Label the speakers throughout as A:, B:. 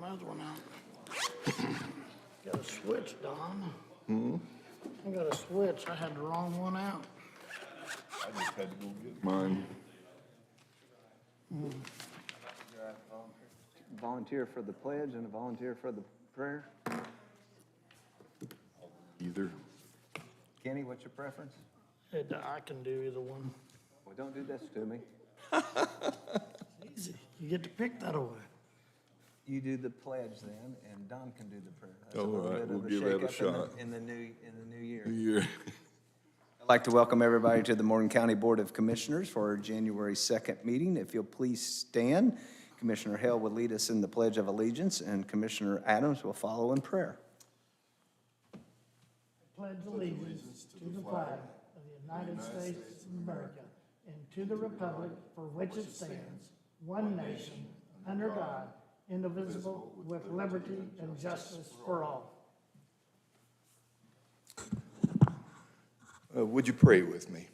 A: my other one out. Got a switch, Don. I got a switch. I had the wrong one out.
B: I just had to go get mine.
C: Volunteer for the pledge and a volunteer for the prayer.
B: Either.
C: Kenny, what's your preference?
A: I can do either one.
C: Well, don't do this to me.
A: Easy. You get to pick that away.
C: You do the pledge then, and Don can do the prayer. That's
B: All
C: little
B: right,
C: bit
B: we'll
C: of
B: give that a
C: shake-up
B: shot.
C: in the new year.
B: Yeah.
C: I'd like to welcome everybody to the Morgan County Board of Commissioners for our January 2nd meeting. If you'll please stand, Commissioner Hale will lead us in the Pledge of Allegiance, and Commissioner Adams will follow in prayer.
A: Pledge allegiance to the flag of the United States of America and to the republic for which it stands, one nation, under God, indivisible, with liberty and justice for all.
B: Would you pray with me?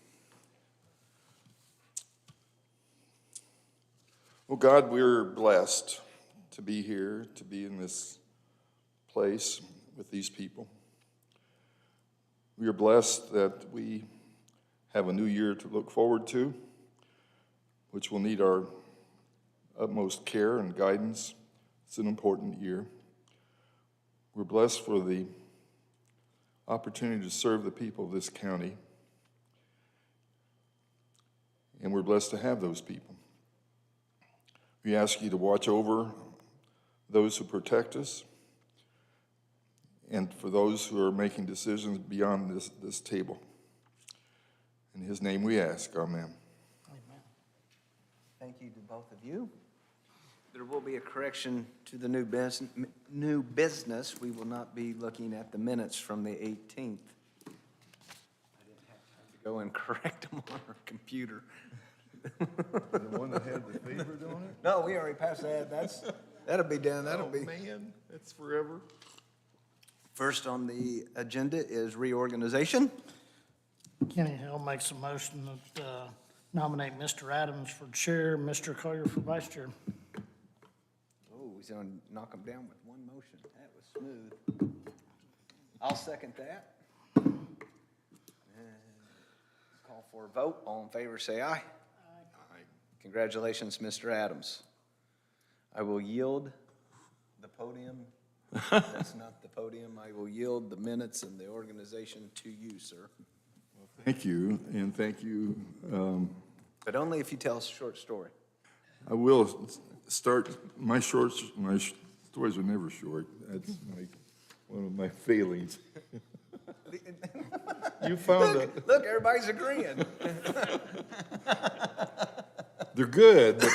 B: Oh God, we're blessed to be here, to be in this place with these people. We are blessed that we have a new year to look forward to, which will need our utmost care and guidance. It's an important year. We're blessed for the opportunity to serve the people of this county, and we're blessed to have those people. We ask you to watch over those who protect us, and for those who are making decisions beyond this table. In his name we ask, amen.
A: Amen.
C: Thank you to both of you. There will be a correction to the new business. We will not be looking at the minutes from the 18th. I didn't have time to go and correct them on our computer.
B: The one that had the favorite on it?
C: No, we already passed that. That'll be done. That'll be.
B: Man, that's forever.
C: First on the agenda is reorganization.
A: Kenny Hill makes a motion that nominate Mr. Adams for chair, Mr. Collier for vice chair.
C: Oh, he's gonna knock them down with one motion. That was smooth. I'll second that. And call for a vote. All in favor, say aye.
B: Aye.
C: Congratulations, Mr. Adams. I will yield the podium. That's not the podium. I will yield the minutes and the organization to you, sir.
B: Thank you, and thank you.
C: But only if you tell us a short story.
B: I will start, my stories are never short. That's one of my failings. You found it.
C: Look, everybody's agreeing.
B: They're good, but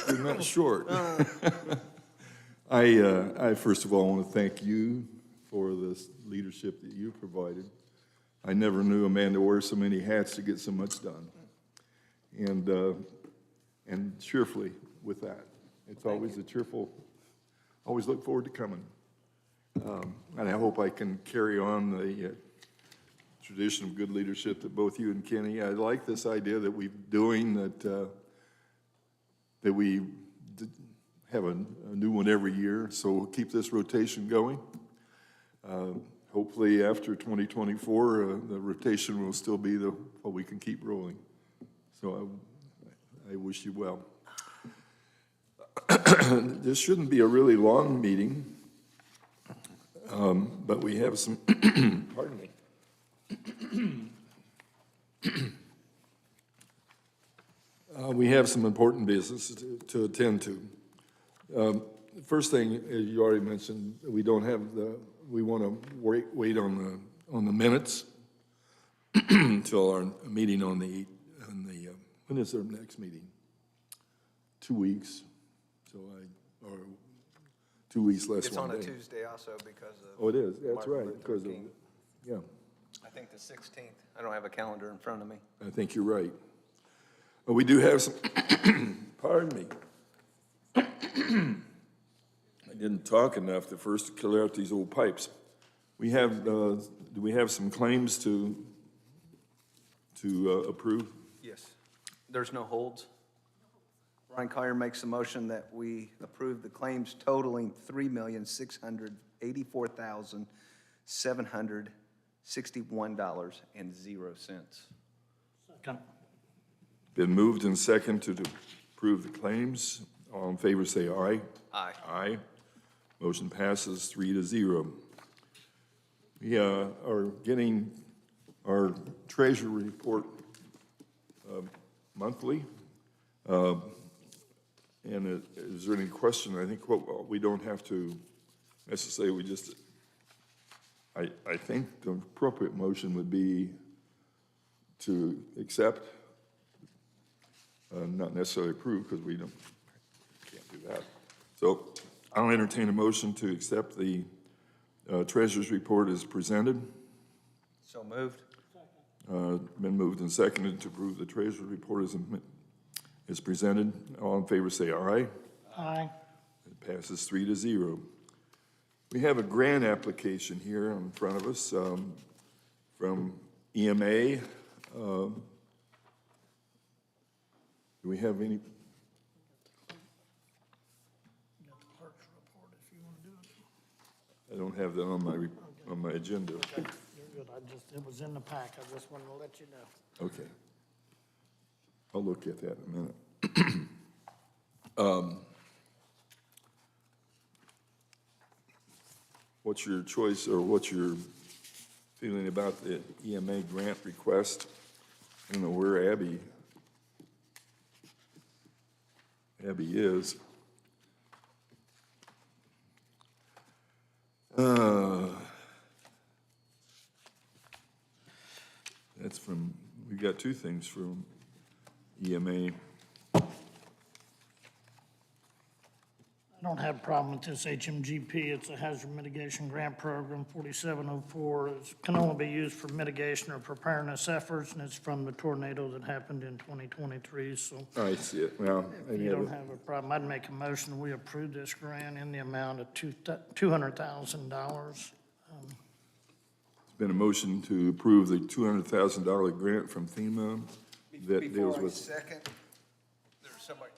B: they're not short. I first of all want to thank you for this leadership that you provided. I never knew a man to wear so many hats to get so much done. And cheerfully with that. It's always a cheerful, always look forward to coming. And I hope I can carry on the tradition of good leadership that both you and Kenny, I like this idea that we're doing, that we have a new one every year, so we'll keep this rotation going. Hopefully after 2024, the rotation will still be what we can keep rolling. So I wish you well. This shouldn't be a really long meeting, but we have some, pardon me. We have some important business to attend to. First thing, as you already mentioned, we don't have we want to wait on the minutes until our meeting on the when is our next meeting? 2 weeks. Or 2 weeks less
C: It's
B: one
C: on a
B: day.
C: Tuesday also because of.
B: Oh, it is, that's
C: Martin
B: right,
C: Luther
B: because of,
C: King.
B: yeah,
C: I think the 16th. I don't have a calendar in front of me.
B: I think you're right. But we do have some, pardon me. I didn't talk enough at first to clear out these old pipes. We have, do we have some claims to approve?
C: Yes. There's no holds? Brian Collier makes a motion that we approve the claims totaling $3,684,761.00.
A: Second.
B: Been moved and second to approve the claims. All in favor, say aye.
C: Aye.
B: Aye. Motion passes 3-0. We are getting our treasury report monthly. And is there any question? I think we don't have to necessarily, we just, I think the appropriate motion would be to accept, not necessarily approve, because can't do that. So I'll entertain a motion to accept the treasurer's report as presented.
C: So moved.
B: Been moved and seconded to approve the treasurer's report as presented. All in favor say aye.
A: Aye.
B: It passes 3-0. We have a grant application here in front of us from EMA. Do we have any?
A: Got the clerk's report if you want to do it.
B: I don't have that on my agenda.
A: Okay, you're good. It was in the pack. I just wanted to let you know.
B: Okay. I'll look at that in a minute. What's your choice, or what's your feeling about the EMA grant request? I don't know where Abby is. That's from, we got two things from EMA.
A: I don't have a problem with this HMGP. It's a hazard mitigation grant program, 4704. It can only be used for mitigation or preparedness efforts, and it's from the tornado that happened in 2023, so
B: I see it. Well,
A: if you don't have a problem, I'd make a motion, we approve this grant in the amount of $200,000.
B: It's been a motion to approve the $200,000 grant from FEMA that deals with.
C: Second, there's somebody.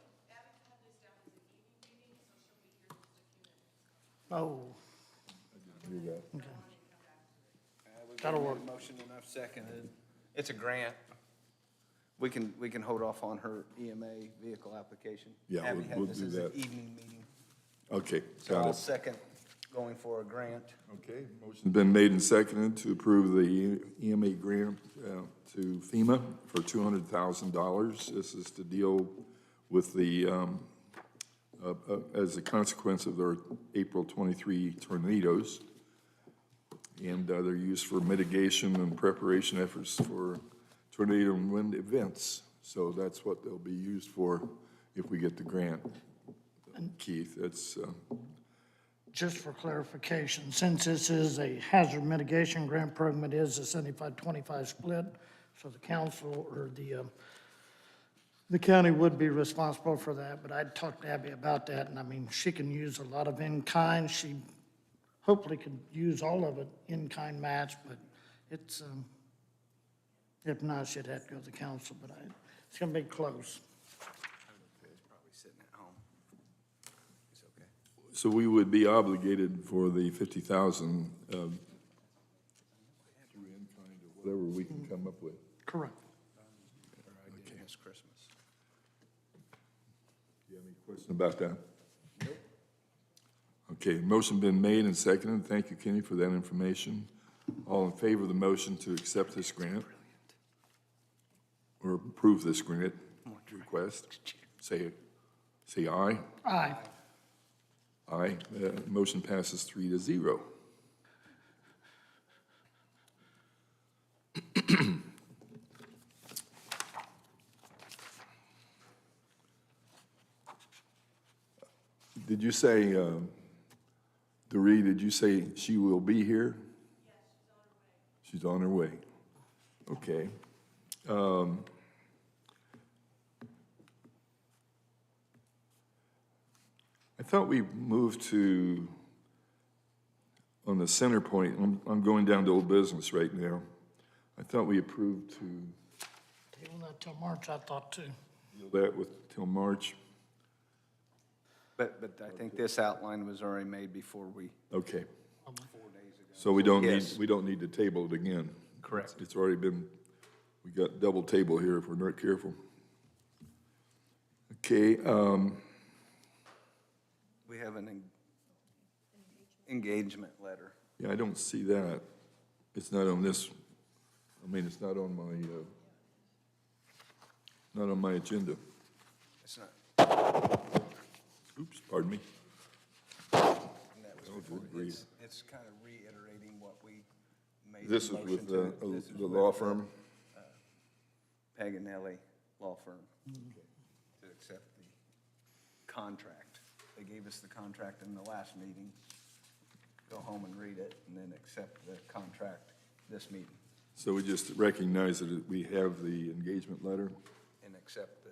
A: Oh,
B: Do that.
A: okay. That'll work.
C: Motion and I've seconded. It's a grant. We can hold off on her EMA vehicle application.
B: Yeah,
C: Abby had
B: we'll
C: this
B: do
C: as an
B: that.
C: evening meeting.
B: Okay,
C: So
B: got
C: I'll
B: it.
C: second going for a grant.
B: Okay, motion's been made and seconded to approve the EMA grant to FEMA for $200,000. This is to deal with the, as a consequence of their April 23 tornadoes. And they're used for mitigation and preparation efforts for tornado and wind events. So that's what they'll be used for if we get the grant. Keith, that's,
A: Just for clarification, since this is a hazard mitigation grant program, it is a 75-25 split, so the council or the county would be responsible for that, but I'd talked to Abby about that, and I mean, she can use a lot of in-kind. She hopefully could use all of it in-kind match, but it's, if not, she'd have to go to the council, but it's gonna be close.
C: He's probably sitting at home. It's okay.
B: so we would be obligated for the 50,000 through in-kind or whatever we can come up with.
A: Correct.
C: It's Christmas.
B: Do you have any question about that? Nope. Okay, motion been made and seconded. Thank you, Kenny, for that information. All in favor of the motion to accept this grant? Or approve this grant request? Say aye.
A: Aye.
B: Aye. Motion passes 3-0. Did you say, Doree, did you say she will be here? Yes, she's on her way. She's on her way. Okay. I thought we moved to, on the center point, I'm going down to old business right now. I thought we approved to
A: Table that till March, I thought too.
B: deal that with till March.
C: But I think this outline was already made before we,
B: Okay,
C: 4 days ago.
B: so we don't need,
C: Yes.
B: we don't need to table it again.
C: Correct.
B: It's already been, we got double table here if we're not careful. Okay,
C: We have an engagement letter.
B: yeah, I don't see that. It's not on this, I mean, it's not on my agenda.
C: It's not,
B: Oops, pardon me.
C: and that was
B: Oh,
C: before,
B: good grief.
C: it's kind of reiterating what we made.
B: This
C: the
B: is
C: motion
B: with
C: to. This is
B: the
C: with
B: law firm?
C: Paganelli Law Firm to accept the contract. They gave us the contract in the last meeting. Go home and read it, and then accept the contract this meeting,
B: So we just recognize that we have the engagement letter?
C: and accept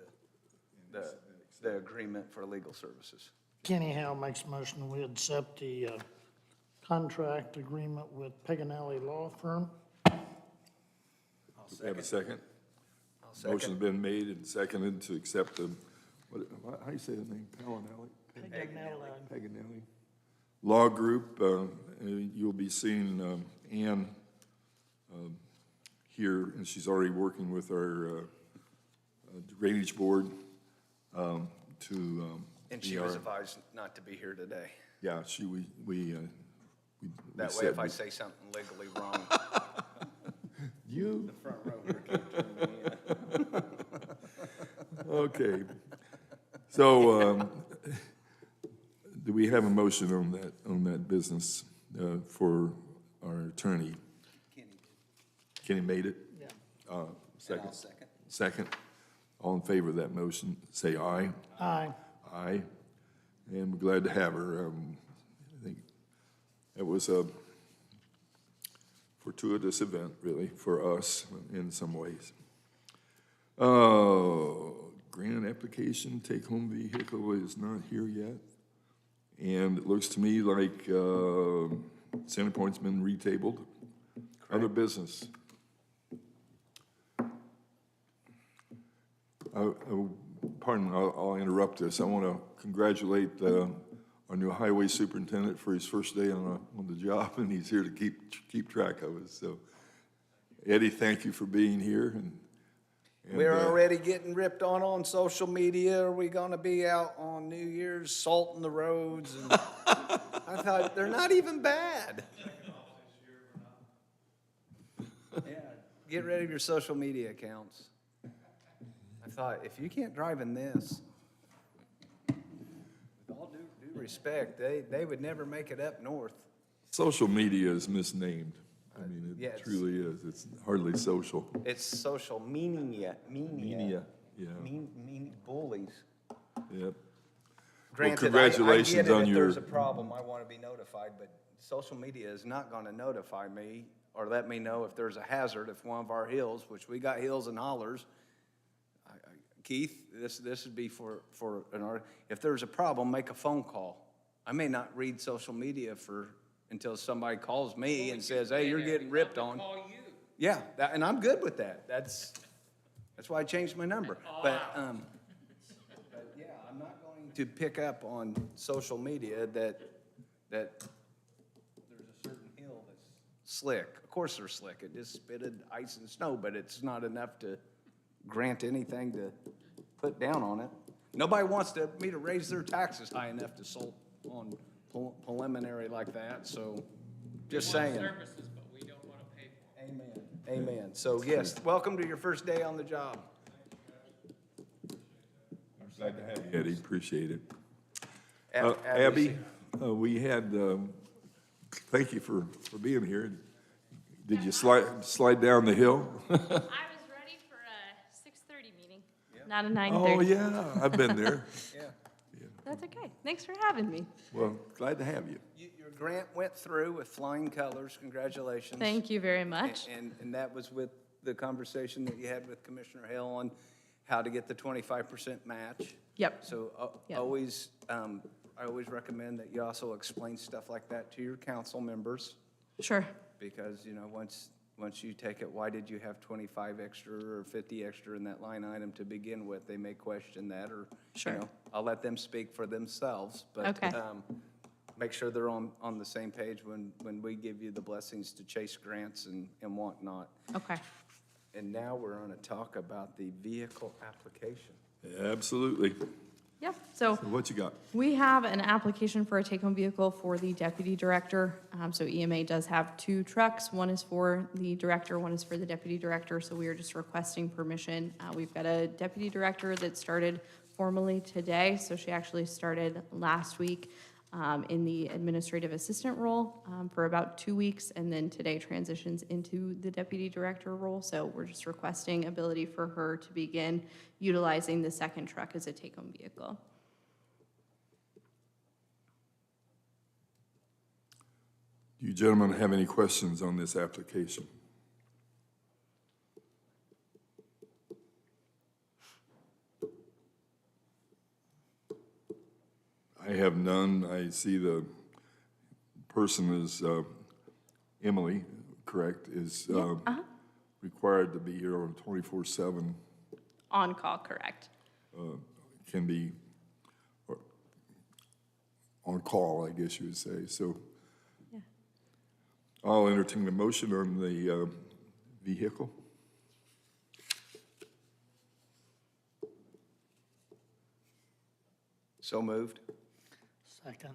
C: the agreement for legal services.
A: Kenny Howe makes a motion, we accept the contract agreement with Paganelli Law Firm.
B: Do we have a second?
C: I'll second.
B: Motion's been made and seconded to accept the, how do you say the name? Paganelli Law Group. You'll be seeing Ann here, and she's already working with our drainage board to
C: And
B: be
C: she was
B: our-
C: advised not to be here today.
B: Yeah, we
C: That way,
B: said
C: if I
B: we-
C: say something legally wrong,
B: You,
C: the front row here can't turn me in.
B: okay. So, do we have a motion on that business for our attorney? Kenny made it?
A: Yeah.
C: And
B: Second?
C: I'll second.
B: Second. All in favor of that motion, say aye.
A: Aye.
B: Aye. And we're glad to have her. I think it was a fortuitous event, really, for us in some ways. Grant application, take-home vehicle is not here yet. And it looks to me like Center Point's been retabled. Other business. Pardon, I'll interrupt this. I want to congratulate our new highway superintendent for his first day on the job, and he's here to keep track of us. So, Eddie, thank you for being here. And
C: We're already getting ripped on social media. Are we gonna be out on New Year's salting the roads? And I thought, they're not even bad. Yeah, get rid of your social media accounts. I thought, if you can't drive in this, with all due respect, they would never make it up north.
B: social media is misnamed. I mean,
C: yeah,
B: it
C: it's-
B: truly is. It's hardly social.
C: It's social meania.
B: Media, yeah.
C: Mean bullies.
B: Yep.
C: Granted,
B: congratulations
C: I get it
B: on
C: if
B: your-
C: there's a problem, I want to be notified, but social media is not going to notify me or let me know if there's a hazard if one of our hills, which we got hills and hollers. Keith, this would be for if there's a problem, make a phone call. I may not read social media until somebody calls me and says, hey, you're getting ripped on. Yeah, and I'm good with that. That's why I changed my number. But yeah, I'm not going to pick up on social media that there's a certain hill that's slick. Of course they're slick. It just spitted ice and snow, but it's not enough to grant anything to put down on it. Nobody wants me to raise their taxes high enough to salt on preliminary like that, so just saying.
D: Services, but we don't want to pay for it.
C: Amen. So yes, welcome to your first day on the job.
B: Glad to have you, Eddie. Appreciate it.
C: Abby's
B: Abby, we had, thank you for being here. Did you slide down the hill?
E: I was ready for a 6:30 meeting, not a 9:30.
B: Oh, yeah, I've been there.
C: Yeah.
E: That's okay. Thanks for having me.
B: Well, glad to have you.
C: Your grant went through with flying colors. Congratulations.
E: Thank you very much.
C: And that was with the conversation that you had with Commissioner Hale on how to get the 25% match.
E: Yep.
C: So
E: Yep.
C: always, I always recommend that you also explain stuff like that to your council members,
E: Sure.
C: because, once once you take it, why did you have 25 extra or 50 extra in that line item to begin with? They may question that, or,
E: Sure.
C: you know, I'll let them speak for themselves. But
E: Okay.
C: make sure they're on the same page when we give you the blessings to chase grants and whatnot.
E: Okay.
C: And now we're going to talk about the vehicle application.
B: Absolutely.
E: Yep, so
B: So what you got?
E: we have an application for a take-home vehicle for the deputy director. So EMA does have 2 trucks. One is for the director, one is for the deputy director, so we are just requesting permission. We've got a deputy director that started formally today, so she actually started last week in the administrative assistant role for about 2 weeks, and then today transitions into the deputy director role. So we're just requesting ability for her to begin utilizing the second truck as a take-home vehicle.
B: Do you gentlemen have any questions on this application? I have none. I see the person is Emily, correct, is required to be here on 24/7,
E: On call, correct.
B: can be or on call, I guess you would say. So
E: Yeah.
B: I'll entertain the motion on the vehicle.
C: So moved.
A: Second.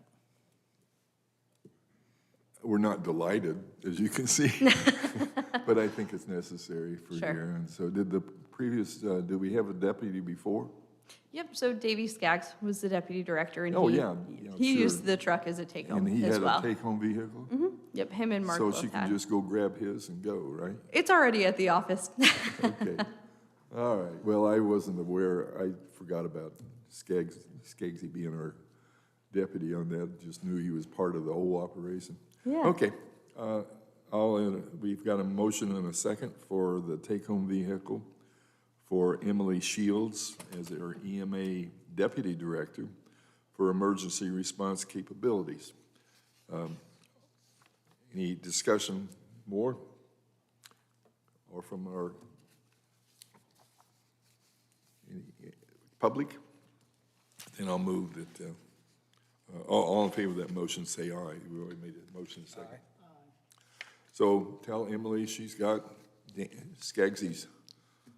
B: We're not delighted, as you can see, but I think it's necessary for
E: Sure.
B: here. And so did the previous, did we have a deputy before?
E: Yep, so Davey Skaggs was the deputy director, and
B: Oh,
E: he,
B: yeah,
E: he
B: sure.
E: used the truck as a take-home
B: And he
E: as
B: had a
E: well.
B: take-home vehicle?
E: Yep, him and Mark
B: So
E: both
B: she can
E: had.
B: just go grab his and go, right?
E: It's already at the office.
B: Okay. All right. Well, I wasn't aware, I forgot about Skaggsy being our deputy on that, just knew he was part of the whole operation.
E: Yeah.
B: Okay. We've got a motion and a second for the take-home vehicle for Emily Shields as our EMA Deputy Director for Emergency Response Capabilities. Any discussion more? Or from our public? Then I'll move that, all in favor of that motion, say aye. We already made a motion second. So tell Emily she's got Skaggsy's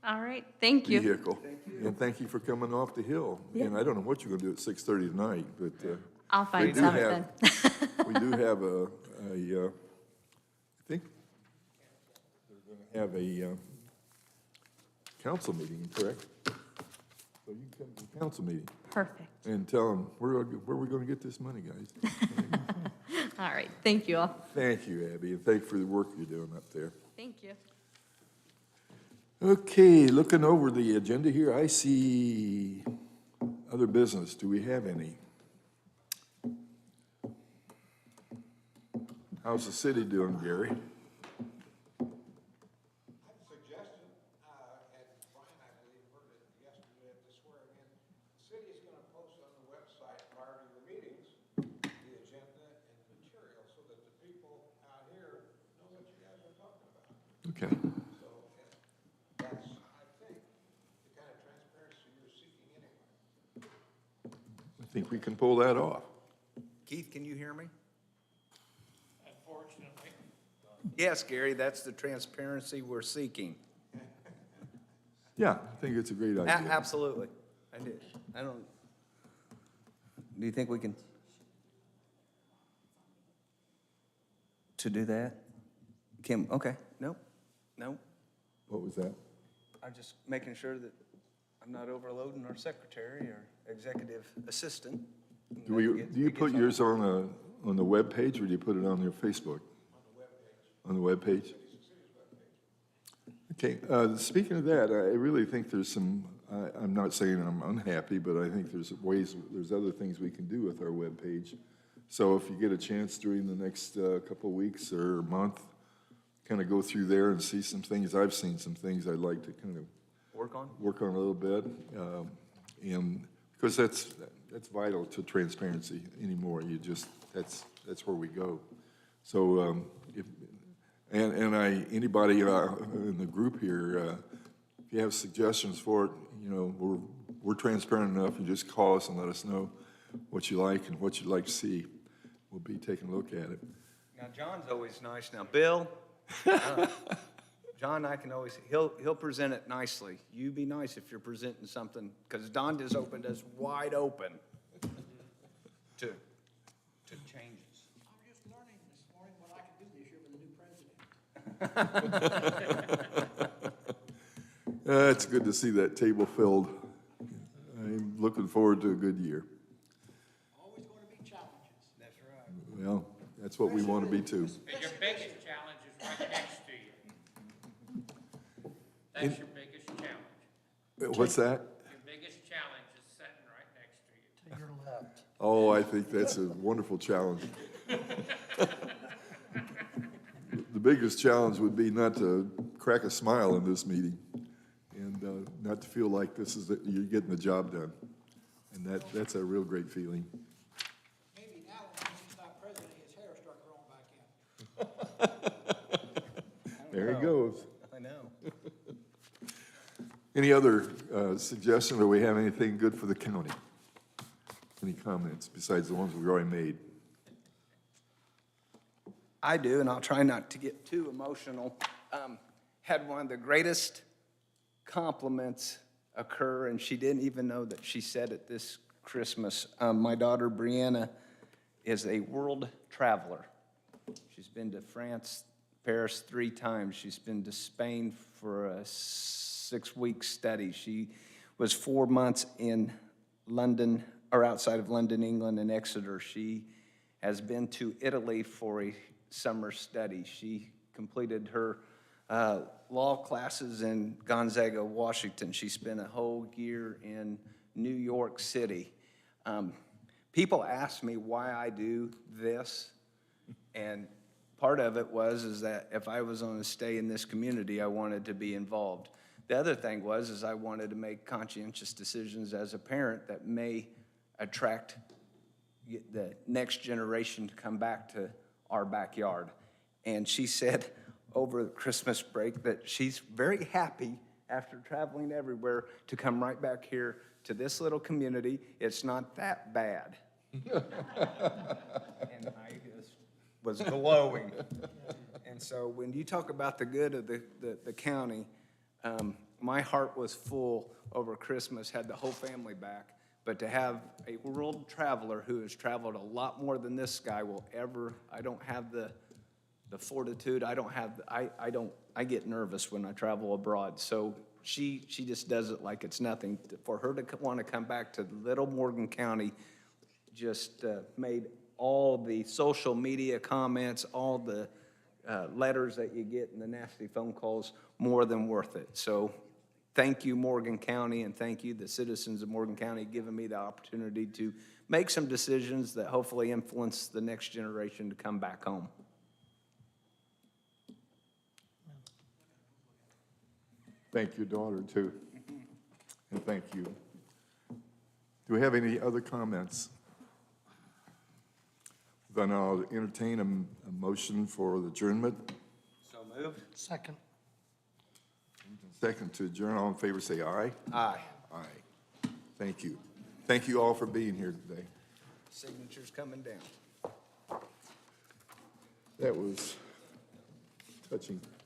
E: All right, thank you.
B: vehicle. And thank you for coming off the hill. And I don't know what you're gonna do at 6:30 tonight, but,
E: I'll
B: we
E: find
B: do
E: something.
B: have, we do have I think they're gonna have a council meeting, correct? So you can come to the council meeting
E: Perfect.
B: and tell them, where are we gonna get this money, guys?
E: All right, thank you all.
B: Thank you, Abby, and thank you for the work you're doing up there.
E: Thank you.
B: Okay, looking over the agenda here, I see other business. Do we have any? How's the city doing, Gary?
F: Suggestion, and Brian, I believe, heard it yesterday at the swearing in. The city is gonna post on the website prior to your meetings, the agenda and material, so that the people out here know what you guys are talking about.
B: Okay,
F: So, and that's, I think, the kind of transparency you're seeking anyway.
B: I think we can pull that off.
C: Keith, can you hear me? Unfortunately. Yes, Gary, that's the transparency we're seeking.
B: Yeah, I think it's a great idea.
C: Absolutely. I do. I don't, do you think we can? To do that? Kim, okay, nope, nope.
B: What was that?
C: I'm just making sure that I'm not overloading our secretary or executive assistant.
B: Do you put yours on the webpage, or do you put it on your Facebook? On the webpage. Okay, speaking of that, I really think there's some, I'm not saying I'm unhappy, but I think there's other things we can do with our webpage. So if you get a chance during the next couple of weeks or month, kind of go through there and see some things. I've seen some things I'd like to kind of
C: Work on?
B: work on a little bit. And because that's vital to transparency anymore. You just, that's where we go. So And anybody in the group here, if you have suggestions for it, you know, we're transparent enough. You just call us and let us know what you like and what you'd like to see. We'll be taking a look at it.
C: Now, John's always nice. Now, Bill, John, I can always, he'll present it nicely. You be nice if you're presenting something, because Don just opened us wide open to changes.
A: I'm just learning this morning what I can do this year with the new president.
B: It's good to see that table filled. I'm looking forward to a good year.
A: Always going to be challenges.
C: That's right.
B: Well, that's what we want to be too.
D: And your biggest challenge is right next to you. That's your biggest challenge.
B: What's that?
D: Your biggest challenge is sitting right next to you.
A: To your left.
B: Oh, I think that's a wonderful challenge. The biggest challenge would be not to crack a smile in this meeting and not to feel like you're getting the job done. And that's a real great feeling.
A: Maybe now, when he's not president, his hair start growing back in.
B: There he goes.
C: I know.
B: Any other suggestions, or we have anything good for the county? Any comments besides the ones we've already made?
C: I do, and I'll try not to get too emotional. Had one of the greatest compliments occur, and she didn't even know that she said it this Christmas. My daughter Brianna is a world traveler. She's been to France, Paris 3 times. She's been to Spain for a 6-week study. She was 4 months in London, or outside of London, England, and Exeter. She has been to Italy for a summer study. She completed her law classes in Gonzaga, Washington. She spent a whole year in New York City. People ask me why I do this, and part of it is that if I was going to stay in this community, I wanted to be involved. The other thing is I wanted to make conscientious decisions as a parent that may attract the next generation to come back to our backyard. And she said over the Christmas break that she's very happy after traveling everywhere to come right back here to this little community. It's not that bad. And I just was glowing. And so when you talk about the good of the county, my heart was full over Christmas, had the whole family back. But to have a world traveler who has traveled a lot more than this guy will ever, I don't have the fortitude, I get nervous when I travel abroad. So she just does it like it's nothing. For her to want to come back to Little Morgan County just made all the social media comments, all the letters that you get and the nasty phone calls more than worth it. So thank you, Morgan County, and thank you, the citizens of Morgan County, giving me the opportunity to make some decisions that hopefully influence the next generation to come back home.
B: Thank your daughter, too. And thank you. Do we have any other comments? Then I'll entertain a motion for the adjournment.
C: So moved.
A: Second.
B: Second to adjourn. All in favor, say aye.
C: Aye.
B: Aye. Thank you. Thank you all for being here today.
C: Signatures coming down.
B: That was touching.